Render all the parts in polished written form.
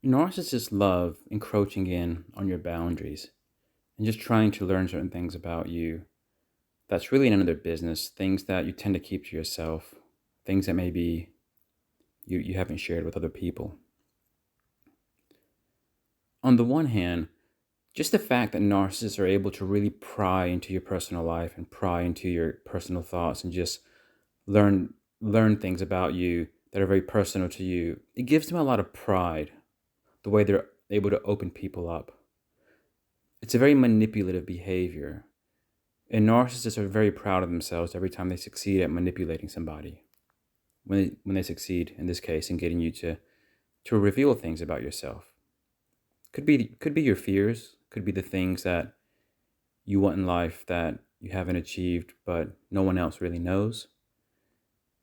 Narcissists love encroaching in on your boundaries and just trying to learn certain things about you. That's really none of their business. Things that you tend to keep to yourself, things that maybe you haven't shared with other people. On the one hand, just the fact that narcissists are able to really pry into your personal life and pry into your personal thoughts and just learn things about you that are very personal to you, it gives them a lot of pride, the way they're able to open people up. It's a very manipulative behavior. And narcissists are very proud of themselves every time they succeed at manipulating somebody. When they succeed, in this case, in getting you to reveal things about yourself. Could be your fears, could be the things that you want in life that you haven't achieved, but no one else really knows.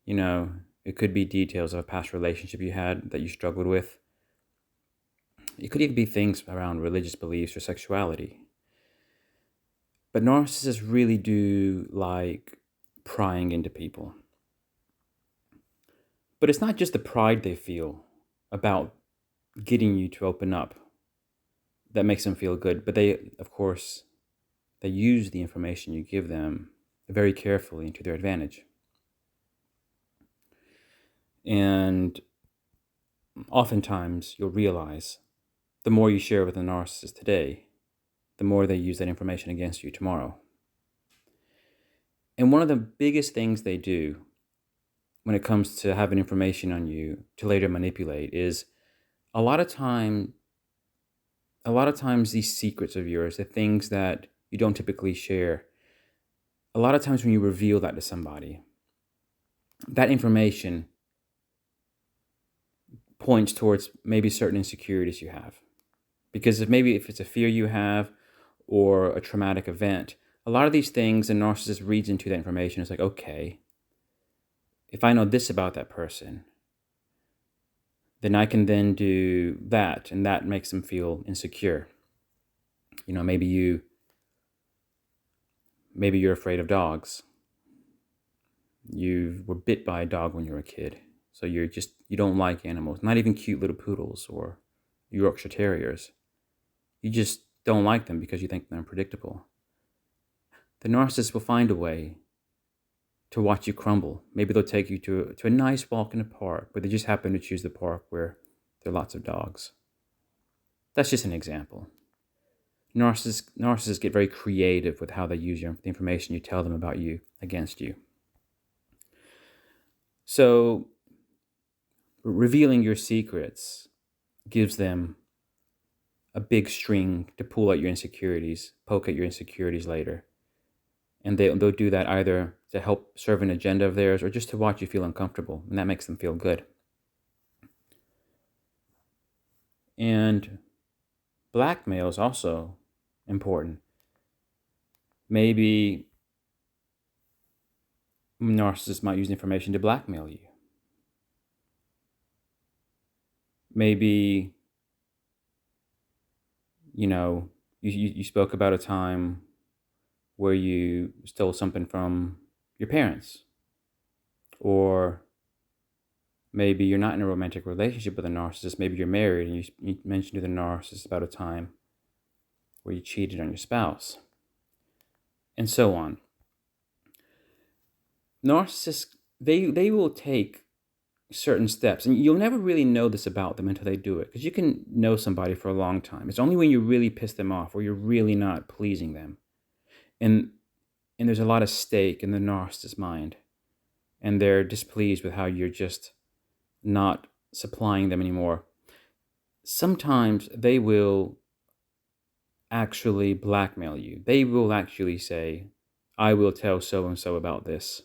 You know, it could be details of a past relationship you had that you struggled with. It could even be things around religious beliefs or sexuality. But narcissists really do like prying into people. But it's not just the pride they feel about getting you to open up that makes them feel good, but they, of course, they use the information you give them very carefully and to their advantage. And oftentimes you'll realize the more you share with a narcissist today, the more they use that information against you tomorrow. And one of the biggest things they do when it comes to having information on you to later manipulate is a lot of time a lot of times these secrets of yours, the things that you don't typically share, a lot of times when you reveal that to somebody, that information points towards maybe certain insecurities you have. Because if it's a fear you have or a traumatic event, a lot of these things the narcissist reads into that information. It's like, okay, if I know this about that person, then I can then do that, and that makes them feel insecure. You know, maybe you're afraid of dogs. You were bit by a dog when you were a kid. So you don't like animals, not even cute little poodles or Yorkshire Terriers. You just don't like them because you think they're unpredictable. The narcissist will find a way to watch you crumble. Maybe they'll take you to a nice walk in a park, but they just happen to choose the park where there are lots of dogs. That's just an example. Narcissists get very creative with how they use the information you tell them about you against you. So revealing your secrets gives them a big string to pull at your insecurities, poke at your insecurities later. And they'll do that either to help serve an agenda of theirs or just to watch you feel uncomfortable. And that makes them feel good. And blackmail is also important. Maybe narcissists might use information to blackmail you. Maybe, you know, you spoke about a time where you stole something from your parents. Or maybe you're not in a romantic relationship with a narcissist. Maybe you're married and you mentioned to the narcissist about a time where you cheated on your spouse, and so on. Narcissists, they will take certain steps, and you'll never really know this about them until they do it, because you can know somebody for a long time. It's only when you really piss them off or you're really not pleasing them, and there's a lot of stake in the narcissist's mind, and they're displeased with how you're just not supplying them anymore. Sometimes they will actually blackmail you. They will actually say, I will tell so and so about this.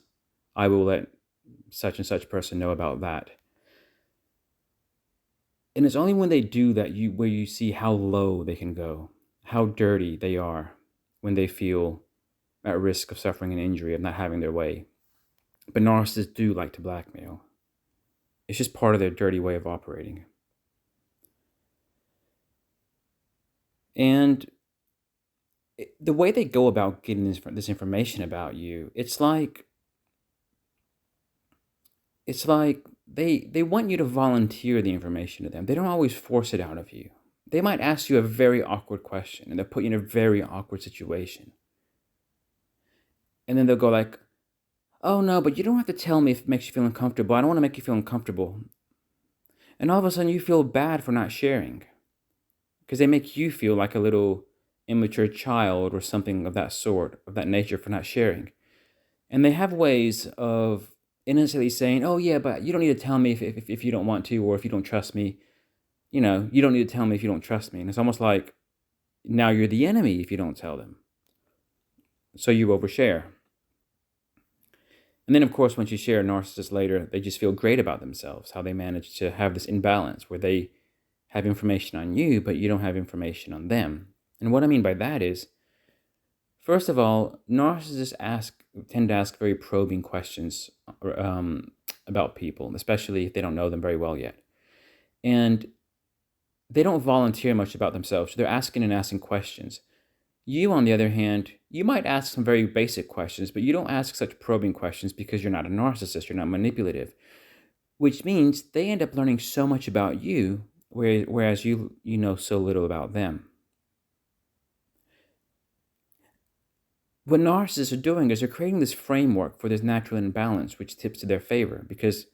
I will let such and such person know about that. And it's only when they do that where you see how low they can go, how dirty they are when they feel at risk of suffering an injury, of not having their way. But narcissists do like to blackmail. It's just part of their dirty way of operating. And the way they go about getting this information about you, it's like they want you to volunteer the information to them. They don't always force it out of you. They might ask you a very awkward question, and they'll put you in a very awkward situation. And then they'll go like, "Oh no, but you don't have to tell me if it makes you feel uncomfortable. I don't want to make you feel uncomfortable." And all of a sudden you feel bad for not sharing, because they make you feel like a little immature child or something of that sort, of that nature, for not sharing. And they have ways of innocently saying, "Oh yeah, but you don't need to tell me if you don't want to, or if you don't trust me. You don't need to tell me if you don't trust me." And it's almost like now you're the enemy if you don't tell them. So you overshare. And then, of course, once you share narcissists later, they just feel great about themselves, how they manage to have this imbalance where they have information on you, but you don't have information on them. And what I mean by that is, first of all, narcissists tend to ask very probing questions about people, especially if they don't know them very well yet. And they don't volunteer much about themselves. So they're asking questions. You, on the other hand, you might ask some very basic questions, but you don't ask such probing questions because you're not a narcissist, you're not manipulative, which means they end up learning so much about you, whereas you know so little about them. What narcissists are doing is they're creating this framework for this natural imbalance, which tips to their favor, because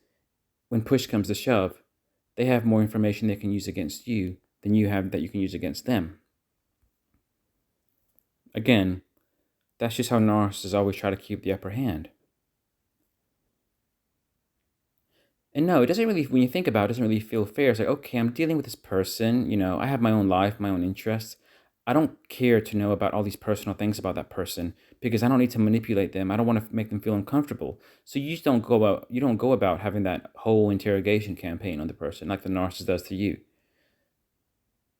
when push comes to shove, they have more information they can use against you than you have that you can use against them. Again, that's just how narcissists always try to keep the upper hand. And no, it doesn't really, when you think about it, it doesn't really feel fair. It's like, okay, I'm dealing with this person, I have my own life, my own interests. I don't care to know about all these personal things about that person because I don't need to manipulate them. I don't want to make them feel uncomfortable. So you don't go about having that whole interrogation campaign on the person like the narcissist does to you.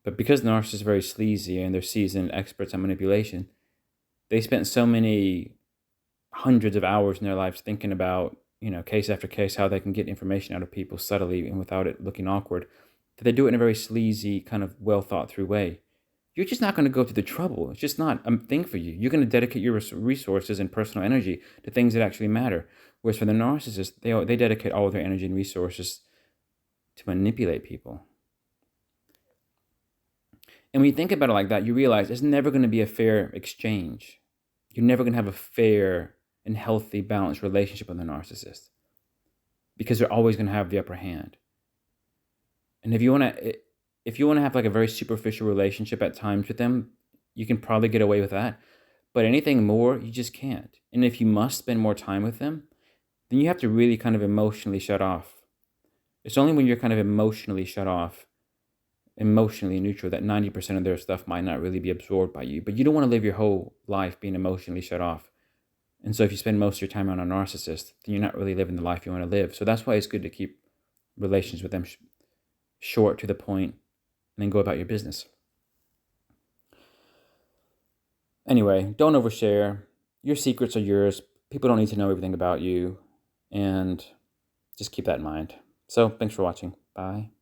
But because narcissists are very sleazy and they're seasoned experts on manipulation, they spent so many hundreds of hours in their lives thinking about, case after case, how they can get information out of people subtly and without it looking awkward, that they do it in a very sleazy, kind of well thought through way. You're just not going to go through the trouble. It's just not a thing for you. You're going to dedicate your resources and personal energy to things that actually matter. Whereas for the narcissist, they dedicate all of their energy and resources to manipulate people. And when you think about it like that, you realize it's never going to be a fair exchange. You're never going to have a fair and healthy, balanced relationship with a narcissist because they're always going to have the upper hand. And if you want to have like a very superficial relationship at times with them, you can probably get away with that. But anything more, you just can't. And if you must spend more time with them, then you have to really kind of emotionally shut off. It's only when you're kind of emotionally shut off, emotionally neutral, that 90% of their stuff might not really be absorbed by you. But you don't want to live your whole life being emotionally shut off. And so if you spend most of your time on a narcissist, then you're not really living the life you want to live. So that's why it's good to keep relations with them short, to the point, and then go about your business. Anyway, don't overshare. Your secrets are yours. People don't need to know everything about you. And just keep that in mind. So thanks for watching. Bye.